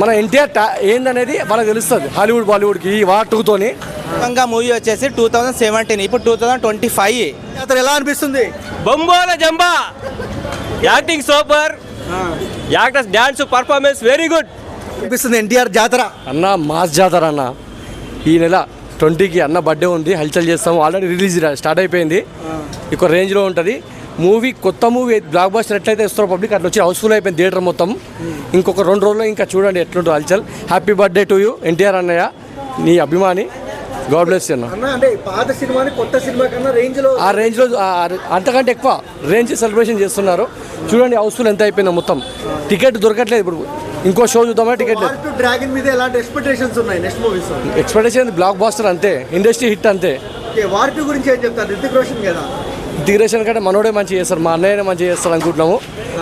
మన ఎన్టీఆర్ ఏందనేది వాళ్ళకి తెలుస్తుంది. హాలీవుడ్ బాలీవుడ్కి ఈ వార్ 2తోని మూవీ వచ్చేసి 2017, ఇప్పుడు 2025. అతను ఎలా అనిపిస్తుంది? బొంబాల జంబా, acting super, actors dance performance very good అనిపిస్తుంది. ఎన్టీఆర్ జాతర అన్న మాస్ జాతర అన్న. ఈ నెల 20కి అన్న బర్త్డే ఉంది, హల్చల్ చేస్తాము. ఆల్రెడీ రిలీజ్ స్టార్ట్ అయిపోయింది. ఇంకో రేంజ్లో ఉంటుంది మూవీ. కొత్త మూవీ బ్లాక్ బస్టర్ ఎట్లయితే ఇస్తారో పబ్లిక్ అట్లా వచ్చి హౌస్ఫుల్ అయిపోయింది థియేటర్ మొత్తం. ఇంకొక 2 రోజుల్లో ఇంకా చూడండి ఎట్లుంటుంది హల్చల్. Happy birthday to you NTR అన్నయ్య, నీ అభిమాని. గాడ్ బ్లెస్ అన్న. అంటే పాత సినిమాని కొత్త సినిమా కన్నా ఆ రేంజ్లో అంతకంటే ఎక్కువ రేంజ్ సెలబ్రేషన్ చేస్తున్నారు. చూడండి హౌస్ఫుల్ ఎంత అయిపోయిందో మొత్తం. టికెట్ దొరకట్లేదు. ఇప్పుడు ఇంకో షో చూద్దామా, టికెట్ లేదు. డ్రాగన్ మీద ఎలాంటి ఎక్స్పెక్టేషన్స్ ఉన్నాయి next movies? Expectation blockbuster అంతే, ఇండస్ట్రీ హిట్ అంతే. వార్ 2 గురించి ఏం చెప్తారు? రితిక్ రోషన్ కదా. దిగ్రేషన్ కంటే మనోడే మంచిగా చేస్తారు, మా అన్నయ్యనే మంచిగా చేస్తారు అనుకుంటున్నాము.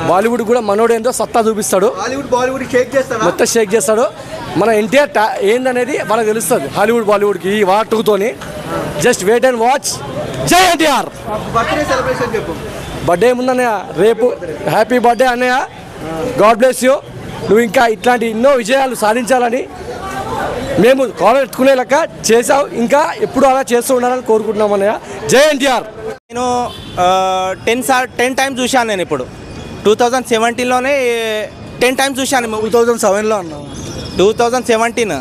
బాలీవుడ్ కూడా మనోడే ఏందో సత్తా చూపిస్తాడు. బాలీవుడ్ షేక్ చేస్తాడు, మొత్తం షేక్ చేస్తాడు. మన ఎన్టీఆర్ ఏందనేది వాళ్ళకి తెలుస్తుంది. హాలీవుడ్ బాలీవుడ్కి ఈ వార్ 2తోని జస్ట్ వెయిట్ అండ్ వాచ్. జై ఎన్టీఆర్. బర్త్డే సెలబ్రేషన్ చెప్పు. బర్త్డే ఏముందన్నయ్య రేపు. హ్యాపీ బర్త్డే అన్నయ్య, గాడ్ బ్లెస్ యూ. నువ్వు ఇంకా ఇట్లాంటి ఎన్నో విజయాలు సాధించాలని మేము కాలర్ ఎత్తుకునే లెక్క చేసావు. ఇంకా ఎప్పుడు అలా చేస్తూ ఉండాలని కోరుకుంటున్నాం అన్నయ్య. జై ఎన్టీఆర్. నేను 10 టైమ్స్ చూశాను. నేను ఇప్పుడు 2017లోనే 10 టైమ్స్ చూశాను. 2007లో అన్నా. 2017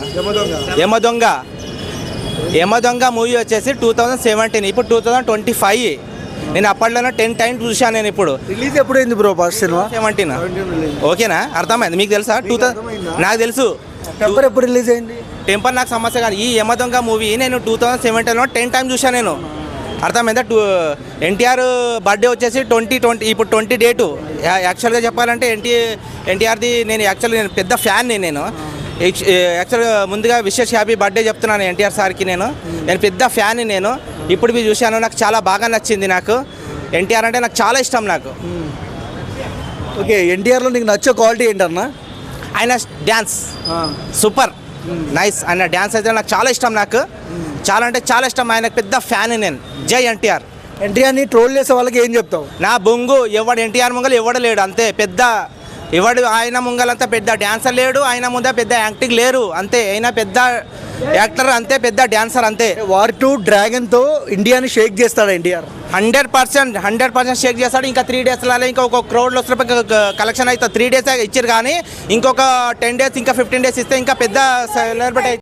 యమదొంగ మూవీ వచ్చేసి 2017, ఇప్పుడు 2025. నేను అప్పట్లోనే 10 టైమ్స్ చూశాను. నేను ఇప్పుడు రిలీజ్ ఎప్పుడైంది బ్రో ఫస్ట్ సినిమా? 17. ఓకేనా, అర్థమైంది. మీకు తెలుసా? నాకు తెలుసు. టెంపర్ ఎప్పుడు రిలీజ్ అయింది? టెంపర్ నాకు సమస్య కాదు. ఈ యమదొంగ మూవీ నేను 2017లో 10 టైమ్స్ చూశాను నేను. అర్థమైందా? ఎన్టీఆర్ బర్త్డే వచ్చేసి 2020, ఇప్పుడు 20 డేటు. యాక్చువల్గా చెప్పాలంటే ఎన్టీఆర్ది నేను పెద్ద ఫ్యాన్. నేను యాక్చువల్గా ముందుగా విశేష హ్యాపీ బర్త్డే చెప్తున్నాను ఎన్టీఆర్ సార్కి. నేను పెద్ద ఫ్యాన్. నేను ఇప్పుడు మీరు చూశాను, నాకు చాలా బాగా నచ్చింది. నాకు ఎన్టీఆర్ అంటే నాకు చాలా ఇష్టం నాకు. ఓకే, ఎన్టీఆర్లో నీకు నచ్చే క్వాలిటీ ఏంటన్నా? ఆయన డ్యాన్స్ సూపర్ నైస్. ఆయన డ్యాన్స్ అయితే నాకు చాలా ఇష్టం. నాకు చాలా అంటే చాలా ఇష్టం. ఆయన పెద్ద ఫ్యాన్ నేను. జై ఎన్టీఆర్. ఎన్టీఆర్ని ట్రోల్ చేసే వాళ్ళకి ఏం చెప్తావు? నా బొంగు ఎవడు ఎన్టీఆర్ ముంగలు ఎవడు లేడు అంతే. పెద్ద ఎవడు ఆయన ముంగలంతా పెద్ద డ్యాన్సర్ లేడు, ఆయన ముందు పెద్ద యాక్టింగ్ లేరు అంతే. అయినా పెద్ద యాక్టర్ అంతే, పెద్ద డ్యాన్సర్ అంతే. వార్ 2 డ్రాగన్తో ఇండియాని షేక్ చేస్తాడు ఎన్టీఆర్. 100% షేక్ చేస్తాడు. ఇంకా 3 డేస్లలో ఇంకా ఒక క్రౌడ్లో కలెక్షన్ అయితే 3 డేస్ ఇచ్చారు. కానీ ఇంకొక 10 డేస్ ఇంకా 15 డేస్ ఇస్తే ఇంకా పెద్ద సెలబ్రిటీ